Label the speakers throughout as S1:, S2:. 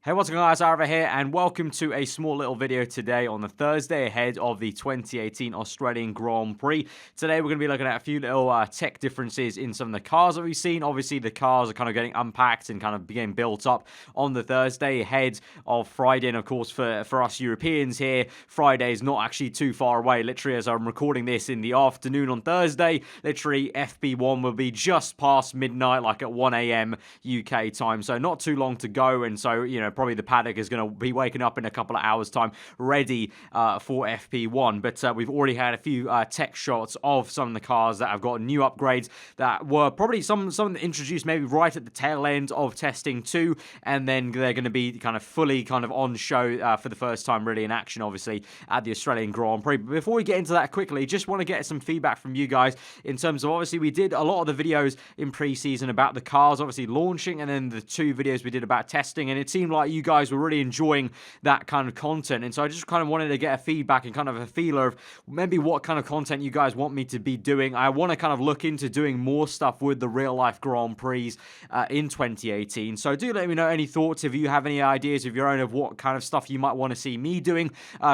S1: Hey, what's going on guys, aarava here, and welcome to a small little video today on the Thursday ahead of the 2018 Australian Grand Prix. Today we're going to be looking at a few little tech differences in some of the cars that we've seen. Obviously the cars are kind of getting unpacked and kind of getting built up on the Thursday ahead of Friday, and of course for us Europeans here, Friday is not actually too far away. Literally as I'm recording this in the afternoon on Thursday, literally FP1 will be just past midnight, like at 1 AM UK time, so not too long to go, and so, you know, probably the paddock is going to be waking up in a couple of hours time ready for FP1. But we've already had a few tech shots of some of the cars that have got new upgrades that were probably some introduced maybe right at the tail end of testing too, and then they're going to be kind of fully on show for the first time really in action, obviously at the Australian Grand Prix. But before we get into that quickly, just want to get some feedback from you guys in terms of, obviously we did a lot of the videos in pre-season about the cars obviously launching, and then the two videos we did about testing, and it seemed like you guys were really enjoying that kind of content. And so I just kind of wanted to get a feedback and kind of a feeler of maybe what kind of content you guys want me to be doing. I want to kind of look into doing more stuff with the real life Grand Prix in 2018. So do let me know any thoughts, if you have any ideas of your own of what kind of stuff you might want to see me doing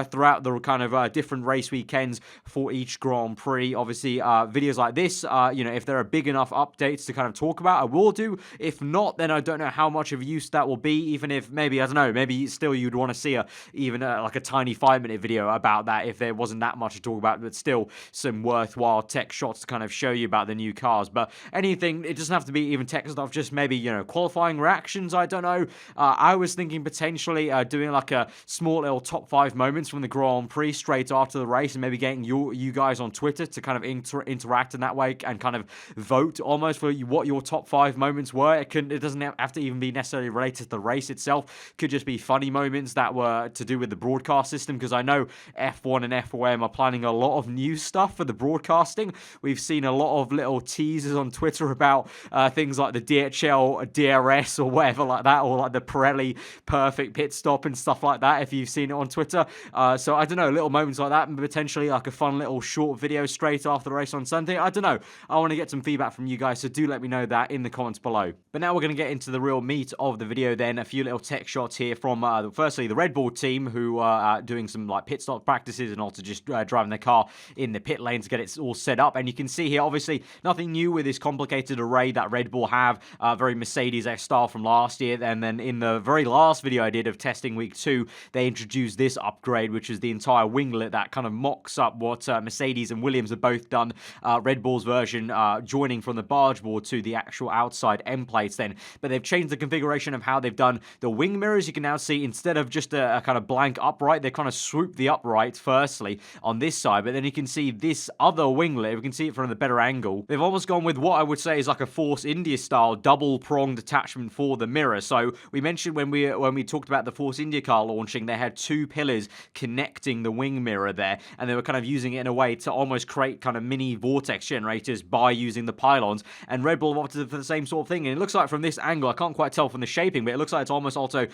S1: throughout the kind of different race weekends for each Grand Prix. Obviously videos like this, you know, if there are big enough updates to kind of talk about, I will do. If not, then I don't know how much of use that will be, even if maybe, I don't know, maybe still you'd want to see like a tiny 5-minute video about that if there wasn't that much to talk about, but still some worthwhile tech shots to kind of show you about the new cars. But anything, it doesn't have to be even tech stuff, just maybe, you know, qualifying reactions, I don't know. I was thinking potentially doing like a small little top 5 moments from the Grand Prix straight after the race, and maybe getting you guys on Twitter to kind of interact in that way and kind of vote almost for what your top 5 moments were. It doesn't have to even be necessarily related to the race itself. Could just be funny moments that were to do with the broadcast system, because I know F1 and FOM are planning a lot of new stuff for the broadcasting. We've seen a lot of little teasers on Twitter about things like the DHL DRS or whatever like that, or like the Pirelli perfect pit stop and stuff like that, if you've seen it on Twitter. So I don't know, little moments like that, and potentially like a fun little short video straight after the race on Sunday. I don't know. I want to get some feedback from you guys, so do let me know that in the comments below. But now we're going to get into the real meat of the video then. A few little tech shots here from firstly the Red Bull team, who are doing some like pit stop practices and also just driving their car in the pit lane to get it all set up. And you can see here, obviously nothing new with this complicated array that Red Bull have, very Mercedes-esque style from last year. And then in the very last video I did of testing week 2, they introduced this upgrade, which is the entire winglet that kind of mocks up what Mercedes and Williams have both done. Red Bull's version joining from the barge board to the actual outside end plates then. But they've changed the configuration of how they've done the wing mirrors. You can now see, instead of just a kind of blank upright, they kind of swoop the upright firstly on this side, but then you can see this other winglet, we can see it from a better angle. They've almost gone with what I would say is like a Force India style double pronged attachment for the mirror. So we mentioned when we talked about the Force India car launching, they had 2 pillars connecting the wing mirror there, and they were kind of using it in a way to almost create kind of mini vortex generators by using the pylons. And Red Bull opted for the same sort of thing, and it looks like from this angle, I can't quite tell from the shaping, but it looks like it's almost also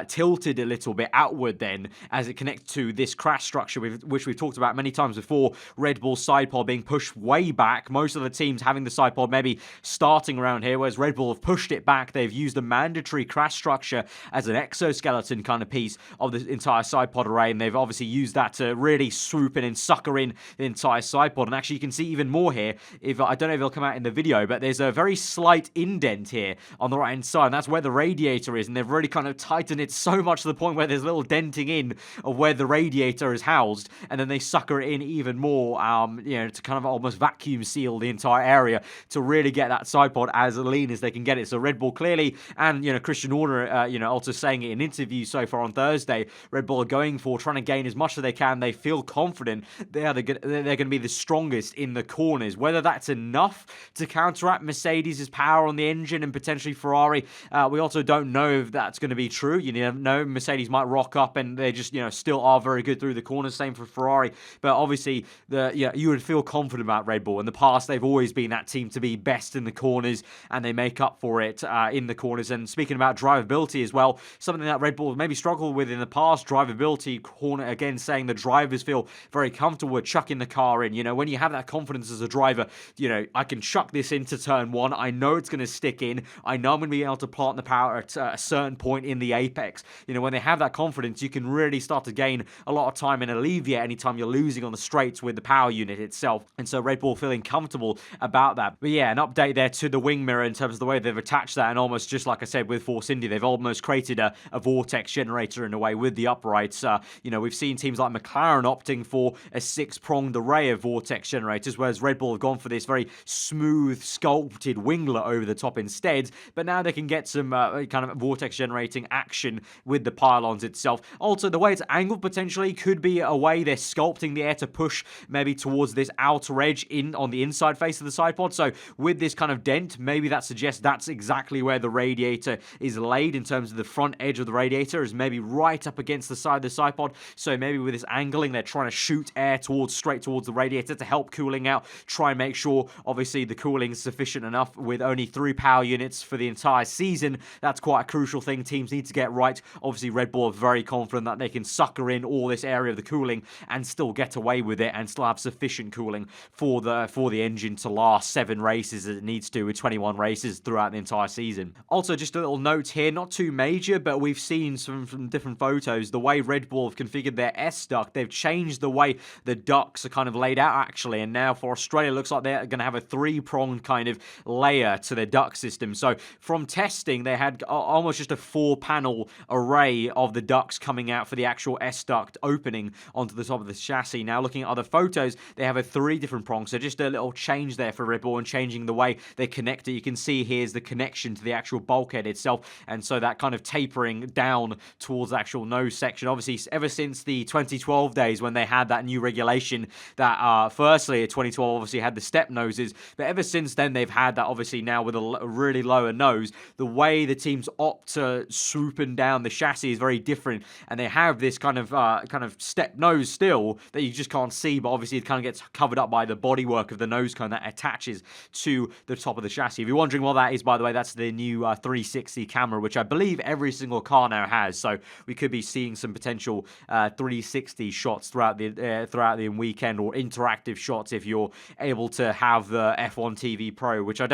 S1: tilted a little bit outward then as it connects to this crash structure, which we've talked about many times before. Red Bull's side pod being pushed way back, most of the teams having the side pod maybe starting around here, whereas Red Bull have pushed it back. They've used a mandatory crash structure as an exoskeleton kind of piece of the entire side pod array, and they've obviously used that to really swoop in and sucker in the entire side pod. And actually you can see even more here, if I don't know if it'll come out in the video, but there's a very slight indent here on the right hand side, and that's where the radiator is, and they've really kind of tightened it so much to the point where there's a little denting in of where the radiator is housed, and then they sucker it in even more, you know, to kind of almost vacuum seal the entire area to really get that side pod as lean as they can get it. So Red Bull clearly, and you know, Christian Horner, you know, also saying it in interviews so far on Thursday, Red Bull are going for trying to gain as much as they can. They feel confident they're going to be the strongest in the corners. Whether that's enough to counteract Mercedes' power on the engine and potentially Ferrari, we also don't know if that's going to be true. You know, Mercedes might rock up and they just, you know, still are very good through the corners. Same for Ferrari. But obviously, you would feel confident about Red Bull. In the past, they've always been that team to be best in the corners, and they make up for it in the corners. And speaking about drivability as well, something that Red Bull maybe struggled with in the past, drivability. Horner again saying the drivers feel very comfortable with chucking the car in. You know, when you have that confidence as a driver, you know, I can chuck this into turn 1. I know it's going to stick in. I know I'm going to be able to plant the power at a certain point in the apex. When they have that confidence, you can really start to gain a lot of time and alleviate anytime you're losing on the straights with the power unit itself. And so Red Bull feeling comfortable about that. But yeah, an update there to the wing mirror in terms of the way they've attached that, and almost just like I said with Force India, they've almost created a vortex generator in a way with the uprights. We've seen teams like McLaren opting for a 6-pronged array of vortex generators, whereas Red Bull have gone for this very smooth, sculpted winglet over the top instead. But now they can get some kind of vortex generating action with the pylons itself. Also, the way it's angled potentially could be a way they're sculpting the air to push maybe towards this outer edge on the inside face of the side pod. So with this kind of dent, maybe that suggests that's exactly where the radiator is laid in terms of the front edge of the radiator is maybe right up against the side of the side pod. So maybe with this angling, they're trying to shoot air straight towards the radiator to help cooling out. Try and make sure, obviously, the cooling is sufficient enough with only 3 power units for the entire season. That's quite a crucial thing teams need to get right. Obviously, Red Bull are very confident that they can sucker in all this area of the cooling and still get away with it and still have sufficient cooling for the engine to last 7 races as it needs to, with 21 races throughout the entire season. Also, just a little note here, not too major, but we've seen from different photos the way Red Bull have configured their S duct. They've changed the way the ducts are kind of laid out actually, and now for Australia, it looks like they're going to have a 3-pronged kind of layer to their duct system. So from testing, they had almost just a 4-panel array of the ducts coming out for the actual S duct opening onto the top of the chassis. Now looking at other photos, they have a 3 different prongs, so just a little change there for Red Bull and changing the way they connect it. You can see here's the connection to the actual bulkhead itself, and so that kind of tapering down towards the actual nose section. Obviously, ever since the 2012 days when they had that new regulation that firstly 2012 obviously had the step noses, but ever since then they've had that obviously now with a really lower nose. The way the teams opt to swooping down the chassis is very different, and they have this kind of step nose still that you just can't see, but obviously it kind of gets covered up by the bodywork of the nose cone that attaches to the top of the chassis. If you're wondering what that is, by the way, that's the new 360 camera, which I believe every single car now has. So we could be seeing some potential 360 shots throughout the weekend, or interactive shots if you're able to have the F1 TV Pro, which I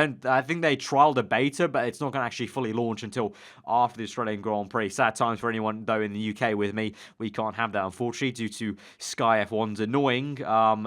S1: think they trialed a beta, but it's not going to actually fully launch until after the Australian Grand Prix. Sad times for anyone though in the UK with me. We can't have that unfortunately due to Sky F1's annoying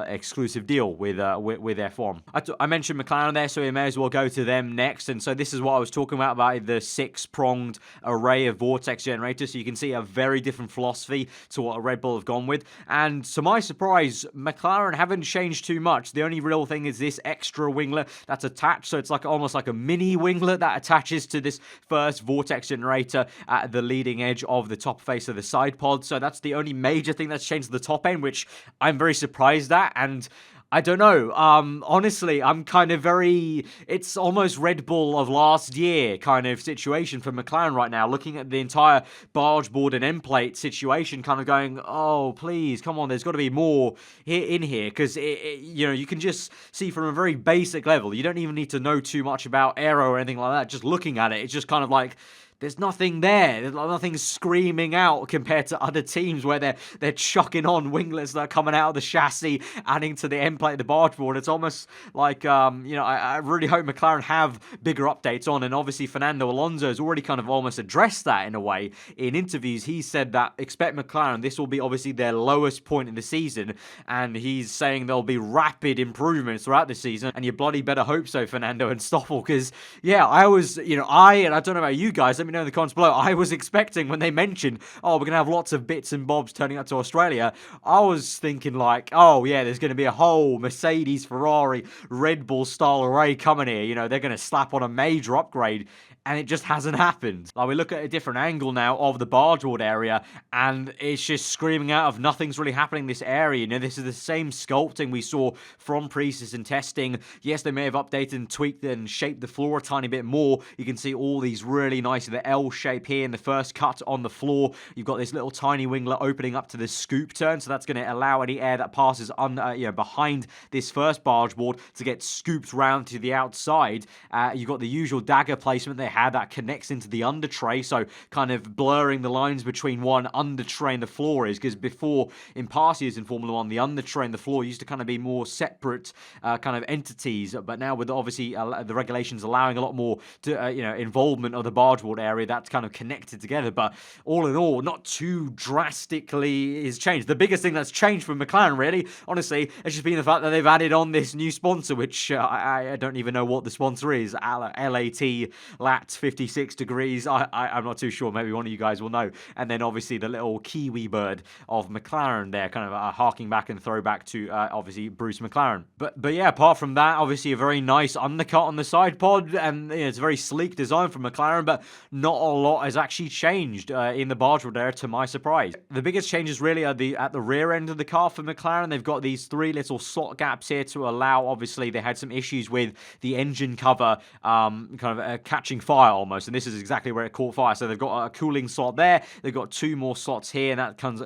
S1: exclusive deal with F1. I mentioned McLaren there, so we may as well go to them next. And so this is what I was talking about the 6-pronged array of vortex generators. So you can see a very different philosophy to what Red Bull have gone with. And to my surprise, McLaren haven't changed too much. The only real thing is this extra winglet that's attached. So it's almost like a mini winglet that attaches to this first vortex generator at the leading edge of the top face of the side pod. So that's the only major thing that's changed at the top end, which I'm very surprised at. And I don't know. Honestly, I'm kind of it's almost Red Bull of last year kind of situation for McLaren right now. Looking at the entire barge board and end plate situation, kind of going, oh, please, come on, there's got to be more in here. Because, you can just see from a very basic level. You don't even need to know too much about aero or anything like that. Just looking at it, it's just kind of like, there's nothing there. There's nothing screaming out compared to other teams where they're chucking on winglets that are coming out of the chassis, adding to the end plate of the barge board. It's almost like, I really hope McLaren have bigger updates on. And obviously, Fernando Alonso has already kind of almost addressed that in a way. In interviews, he said that expect McLaren, this will be obviously their lowest point in the season. And he's saying there'll be rapid improvements throughout the season. And you bloody better hope so, Fernando and Stoffel. Because, yeah, I was, and I don't know about you guys, let me know in the comments below. I was expecting when they mentioned, oh, we're going to have lots of bits and bobs turning up to Australia, I was thinking like, oh yeah, there's going to be a whole Mercedes, Ferrari, Red Bull style array coming here. They're going to slap on a major upgrade. And it just hasn't happened. Like, we look at a different angle now of the bargeboard area, and it's just screaming out of nothing's really happening in this area. This is the same sculpting we saw from Prix and testing. Yes, they may have updated and tweaked and shaped the floor a tiny bit more. You can see all these really nice, the L shape here in the first cut on the floor. You've got this little tiny winglet opening up to the scoop turn, so that's going to allow any air that passes behind this first bargeboard to get scooped round to the outside. You've got the usual dagger placement they had that connects into the under tray, so kind of blurring the lines between one under tray and the floor is, because before, in past years in Formula 1, the under tray and the floor used to kind of be more separate kind of entities, but now with obviously the regulations allowing a lot more to, involvement of the bargeboard area, that's kind of connected together. But all in all, not too drastically is changed. The biggest thing that's changed for McLaren, really, honestly, has just been the fact that they've added on this new sponsor, which I don't even know what the sponsor is. LAT 56 degrees. I'm not too sure. Maybe one of you guys will know. And then obviously the little Kiwi bird of McLaren there, kind of harking back and throwback to obviously Bruce McLaren. But yeah, apart from that, obviously a very nice undercut on the side pod, and it's a very sleek design from McLaren, but not a lot has actually changed in the bargeboard there, to my surprise. The biggest changes really are at the rear end of the car for McLaren. They've got these 3 little slot gaps here to allow, obviously they had some issues with the engine cover kind of catching fire almost, and this is exactly where it caught fire. So they've got a cooling slot there, they've got 2 more slots here, and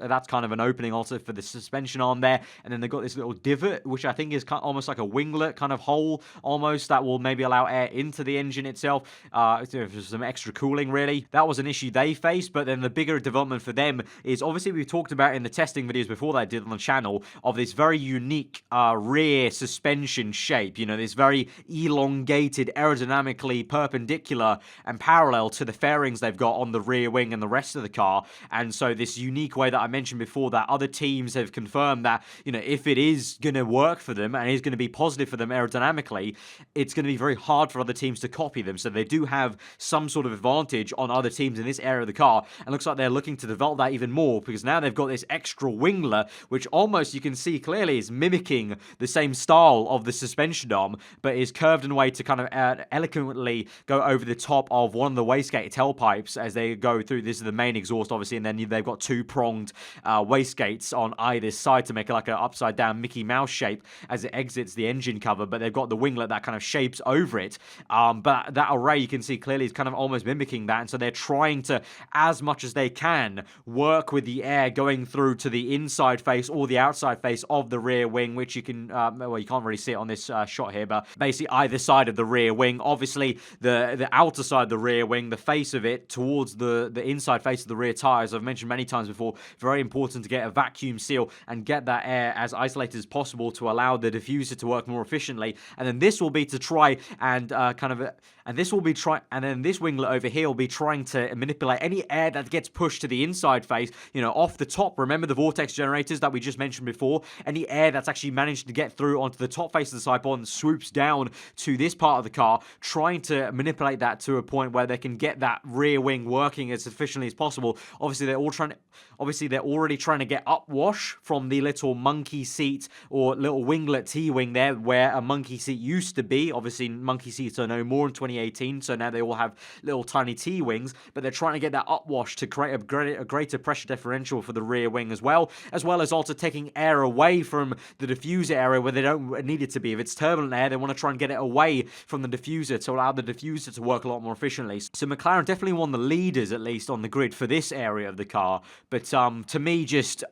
S1: that's kind of an opening also for the suspension arm there, and then they've got this little divot, which I think is almost like a winglet kind of hole almost, that will maybe allow air into the engine itself, for some extra cooling really. That was an issue they faced, but then the bigger development for them is, obviously we've talked about in the testing videos before that I did on the channel, of this very unique rear suspension shape, this very elongated, aerodynamically perpendicular and parallel to the fairings they've got on the rear wing and the rest of the car. And so this unique way that I mentioned before, that other teams have confirmed that, if it is going to work for them and is going to be positive for them aerodynamically, it's going to be very hard for other teams to copy them. So they do have some sort of advantage on other teams in this area of the car, and looks like they're looking to develop that even more, because now they've got this extra winglet, which almost you can see clearly is mimicking the same style of the suspension arm, but is curved in a way to kind of eloquently go over the top of one of the wastegate tailpipes as they go through. This is the main exhaust, obviously, and then they've got 2 pronged wastegates on either side to make it like an upside down Mickey Mouse shape as it exits the engine cover, but they've got the winglet that kind of shapes over it. But that array, you can see clearly, is kind of almost mimicking that, and so they're trying to, as much as they can, work with the air going through to the inside face or the outside face of the rear wing, which you can, well, you can't really see it on this shot here, but basically either side of the rear wing. Obviously, the outer side of the rear wing, the face of it towards the inside face of the rear tires, I've mentioned many times before, very important to get a vacuum seal and get that air as isolated as possible to allow the diffuser to work more efficiently. And then this will be to try and and this winglet over here will be trying to manipulate any air that gets pushed to the inside face, off the top. Remember the vortex generators that we just mentioned before? Any air that's actually managed to get through onto the top face of the side pod and swoops down to this part of the car, trying to manipulate that to a point where they can get that rear wing working as efficiently as possible. Obviously, they're already trying to get upwash from the little monkey seat or little winglet T-wing there, where a monkey seat used to be. Obviously, monkey seats are no more in 2018, so now they all have little tiny T-wings, but they're trying to get that upwash to create a greater pressure differential for the rear wing as well as also taking air away from the diffuser area where they don't need it to be. If it's turbulent air, they want to try and get it away from the diffuser to allow the diffuser to work a lot more efficiently. So McLaren definitely one of the leaders, at least on the grid, for this area of the car, but to me, just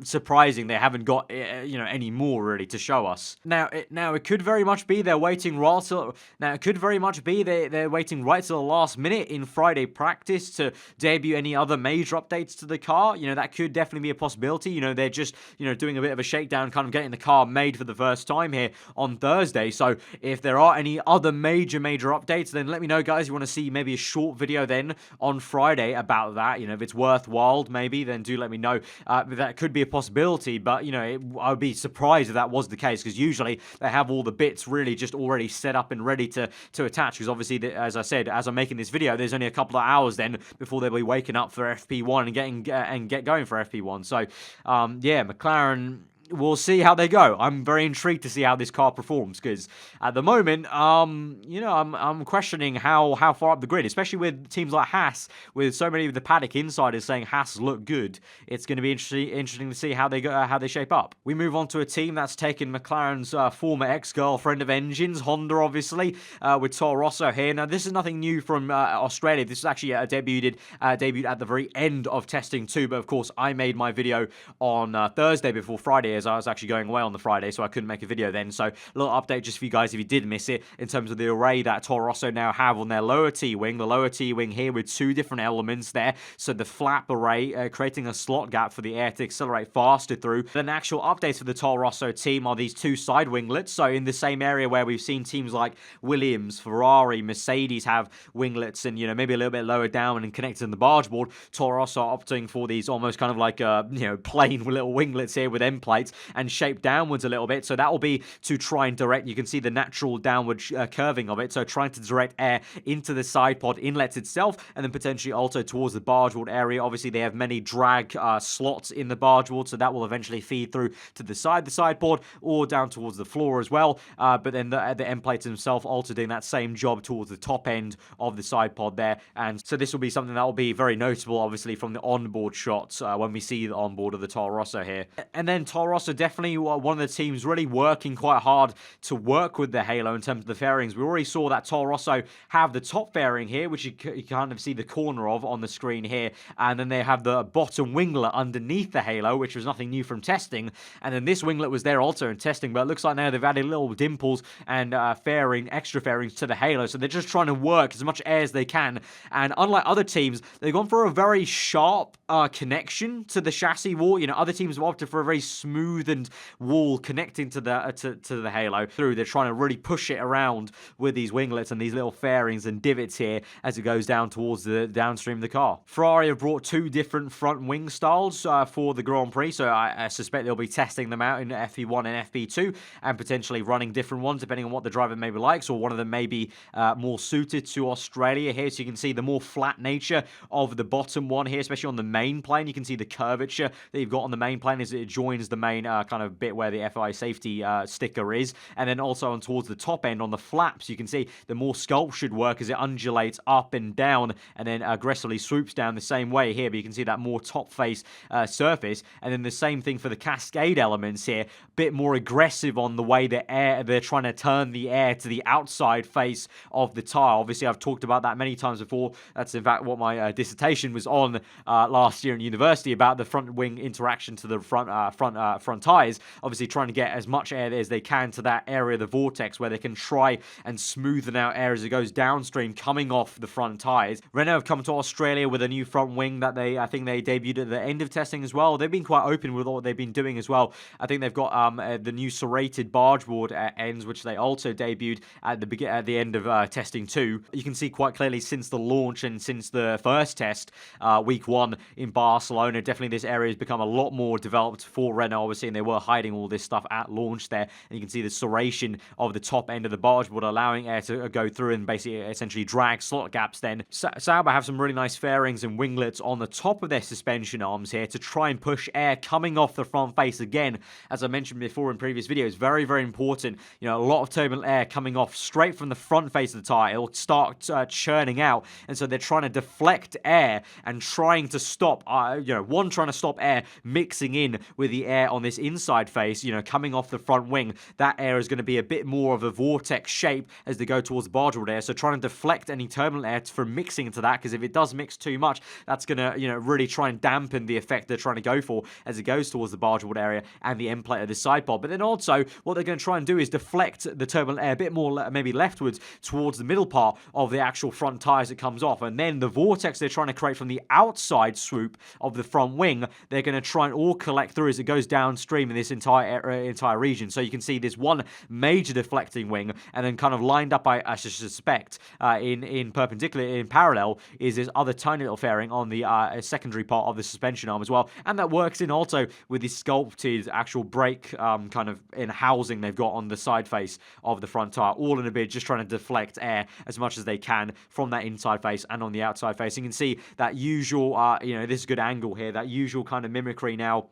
S1: surprising they haven't got any more really to show us. Now it could very much be they're waiting right till the last minute in Friday practice to debut any other major updates to the car. That could definitely be a possibility. They're just doing a bit of a shakedown, kind of getting the car made for the first time here on Thursday. So if there are any other major updates, then let me know, guys. You want to see maybe a short video then on Friday about that. If it's worthwhile, maybe, then do let me know. That could be a possibility, but I would be surprised if that was the case, because usually they have all the bits really just already set up and ready to attach, because obviously, as I said, as I'm making this video, there's only a couple of hours then before they'll be waking up for FP1 and get going for FP1. So yeah, McLaren, we'll see how they go. I'm very intrigued to see how this car performs, because at the moment, I'm questioning how far up the grid, especially with teams like Haas, with so many of the paddock insiders saying Haas look good. It's going to be interesting to see how they shape up. We move on to a team that's taken McLaren's former ex-girlfriend of engines, Honda, obviously, with Toro Rosso here. Now, this is nothing new from Australia. This is actually debuted at the very end of testing too, but of course, I made my video on Thursday before Friday as I was actually going away on the Friday, so I couldn't make a video then. So a little update just for you guys if you did miss it, in terms of the array that Toro Rosso now have on their lower T-wing. The lower T-wing here with 2 different elements there. So the flap array, creating a slot gap for the air to accelerate faster through. Then actual updates for the Toro Rosso team are these 2 side winglets. So in the same area where we've seen teams like Williams, Ferrari, Mercedes have winglets and, you know, maybe a little bit lower down and connected in the barge board, Toro Rosso are opting for these almost kind of like, plain little winglets here with end plates and shaped downwards a little bit. So that will be to try and direct, you can see the natural downward curving of it. So trying to direct air into the side pod inlets itself and then potentially also towards the barge board area. Obviously, they have many drag slots in the barge board, so that will eventually feed through to the side board or down towards the floor as well. But then the end plates themselves also doing that same job towards the top end of the side pod there. And so this will be something that will be very noticeable, obviously, from the onboard shots when we see the onboard of the Toro Rosso here. And then Toro Rosso definitely one of the teams really working quite hard to work with the halo in terms of the fairings. We already saw that Toro Rosso have the top fairing here, which you kind of see the corner of on the screen here, and then they have the bottom winglet underneath the halo, which was nothing new from testing. And then this winglet was there also in testing, but it looks like now they've added little dimples and extra fairings to the halo. So they're just trying to work as much air as they can. And unlike other teams, they've gone for a very sharp connection to the chassis wall. You know, other teams have opted for a very smoothened wall connecting to the halo through. They're trying to really push it around with these winglets and these little fairings and divots here as it goes down towards the downstream of the car. Ferrari have brought 2 different front wing styles for the Grand Prix, so I suspect they'll be testing them out in FP1 and FP2 and potentially running different ones depending on what the driver maybe likes, or one of them may be more suited to Australia here. So you can see the more flat nature of the bottom one here, especially on the main plane. You can see the curvature that you've got on the main plane as it joins the main kind of bit where the FI safety sticker is. And then also on towards the top end on the flaps, you can see the more sculptured work as it undulates up and down and then aggressively swoops down the same way here. But you can see that more top face surface. And then the same thing for the cascade elements here, a bit more aggressive on the way they're trying to turn the air to the outside face of the tire. Obviously, I've talked about that many times before. That's in fact what my dissertation was on last year in university, about the front wing interaction to the front tires. Obviously, trying to get as much air as they can to that area of the vortex where they can try and smoothen out air as it goes downstream coming off the front tires. Renault have come to Australia with a new front wing that I think they debuted at the end of testing as well. They've been quite open with what they've been doing as well. I think they've got the new serrated barge board ends, which they also debuted at the end of testing too. You can see quite clearly since the launch and since the first test, week 1 in Barcelona, definitely this area has become a lot more developed for Renault, obviously, and they were hiding all this stuff at launch there. And you can see the serration of the top end of the barge board, allowing air to go through and basically essentially drag slot gaps then. Sauber have some really nice fairings and winglets on the top of their suspension arms here to try and push air coming off the front face again. As I mentioned before in previous videos, very, very important. You know, a lot of turbulent air coming off straight from the front face of the tire. It'll start churning out, and so they're trying to deflect air and trying to stop, trying to stop air mixing in with the air on this inside face, coming off the front wing. That air is going to be a bit more of a vortex shape as they go towards the barge board air, so trying to deflect any turbulent air from mixing into that, because if it does mix too much, that's going to, really try and dampen the effect they're trying to go for as it goes towards the barge board area and the end plate of the side pod. But then also, what they're going to try and do is deflect the turbulent air a bit more, maybe leftwards towards the middle part of the actual front tires that comes off, and then the vortex they're trying to create from the outside swoop of the front wing, they're going to try and all collect through as it goes downstream in this entire region. So you can see this one major deflecting wing, and then kind of lined up, I suspect, in parallel is this other tiny little fairing on the secondary part of the suspension arm as well, and that works in also with the sculpted actual brake kind of in housing they've got on the side face of the front tire, all in a bid just trying to deflect air as much as they can from that inside face and on the outside face. You can see that usual, this is a good angle here, that usual kind of mimicry now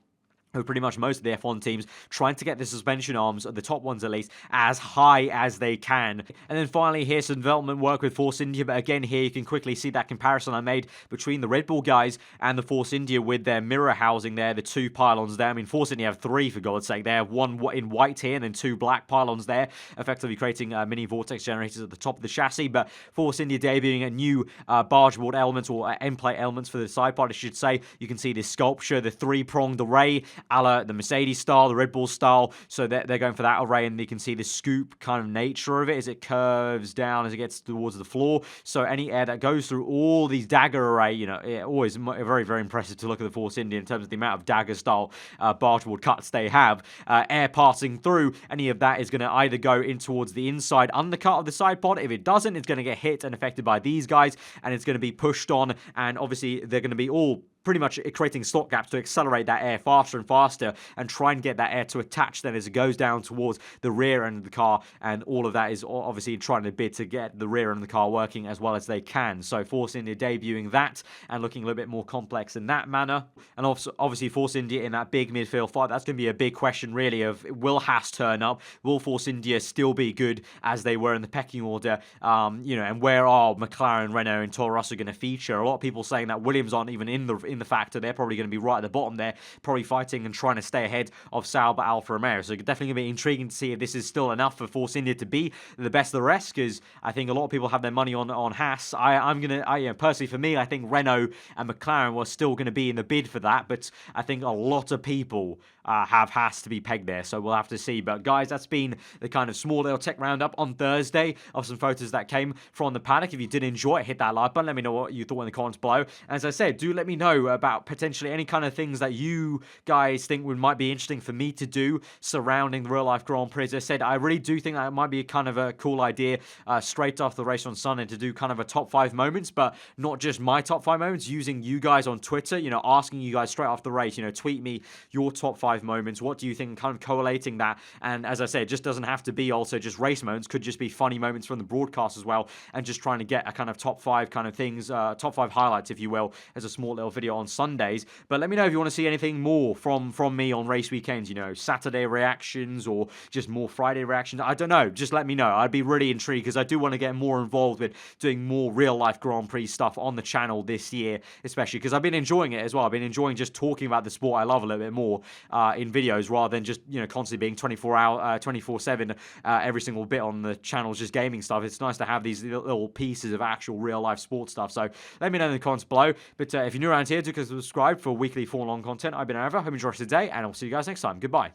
S1: with pretty much most of the F1 teams trying to get the suspension arms, the top ones at least, as high as they can. And then finally, here's some development work with Force India, but again, here you can quickly see that comparison I made between the Red Bull guys and the Force India with their mirror housing there, the 2 pylons there. I mean, Force India have 3, for God's sake. They have 1 in white here and then 2 black pylons there, effectively creating mini vortex generators at the top of the chassis. But Force India debuting a new barge board elements, or end plate elements for the side pod, I should say. You can see this sculpture, the 3-pronged array, a la the Mercedes style, the Red Bull style. So they're going for that array, and you can see the scoop kind of nature of it as it curves down as it gets towards the floor. So any air that goes through all these dagger array, always very, very impressive to look at the Force India in terms of the amount of dagger style bargeboard cuts they have. Air passing through, any of that is going to either go in towards the inside undercut of the side pod. If it doesn't, it's going to get hit and affected by these guys, and it's going to be pushed on, and obviously they're going to be all pretty much creating slot gaps to accelerate that air faster and faster and try and get that air to attach then as it goes down towards the rear end of the car. And all of that is obviously trying to bid to get the rear end of the car working as well as they can. So Force India debuting that and looking a little bit more complex in that manner. And also, obviously Force India in that big midfield fight, that's going to be a big question really of, will Haas turn up? Will Force India still be good as they were in the pecking order? And where are McLaren, Renault and Toro Rosso going to feature? A lot of people saying that Williams aren't even in the factor. They're probably going to be right at the bottom there, probably fighting and trying to stay ahead of Sauber, Alfa Romeo. So definitely going to be intriguing to see if this is still enough for Force India to be the best of the rest, because I think a lot of people have their money on Haas. Personally for me, I think Renault and McLaren were still going to be in the bid for that, but I think a lot of people have Haas to be pegged there, so we'll have to see. But guys, that's been the kind of small little tech roundup on Thursday of some photos that came from the paddock. If you did enjoy it, hit that like button. Let me know what you thought in the comments below. As I said, do let me know about potentially any kind of things that you guys think might be interesting for me to do surrounding the real life Grand Prix. As I said, I really do think that it might be kind of a cool idea straight after the race on Sunday to do kind of a top 5 moments, but not just my top 5 moments, using you guys on Twitter, asking you guys straight after the race, tweet me your top 5 moments. What do you think? Kind of collating that. And as I said, it just doesn't have to be also just race moments, could just be funny moments from the broadcast as well, and just trying to get a kind of top 5 kind of things, top 5 highlights, if you will, as a small little video on Sundays. But let me know if you want to see anything more from me on race weekends, Saturday reactions or just more Friday reactions. I don't know. Just let me know. I'd be really intrigued because I do want to get more involved with doing more real life Grand Prix stuff on the channel this year, especially because I've been enjoying it as well. I've been enjoying just talking about the sport I love a little bit more in videos rather than just, constantly being 24/7 every single bit on the channel's just gaming stuff. It's nice to have these little pieces of actual real life sports stuff. So let me know in the comments below. But if you're new around here, do subscribe for weekly Formula 1 content. I've been aarava. Hope you enjoy the rest of the day, and I'll see you guys next time. Goodbye.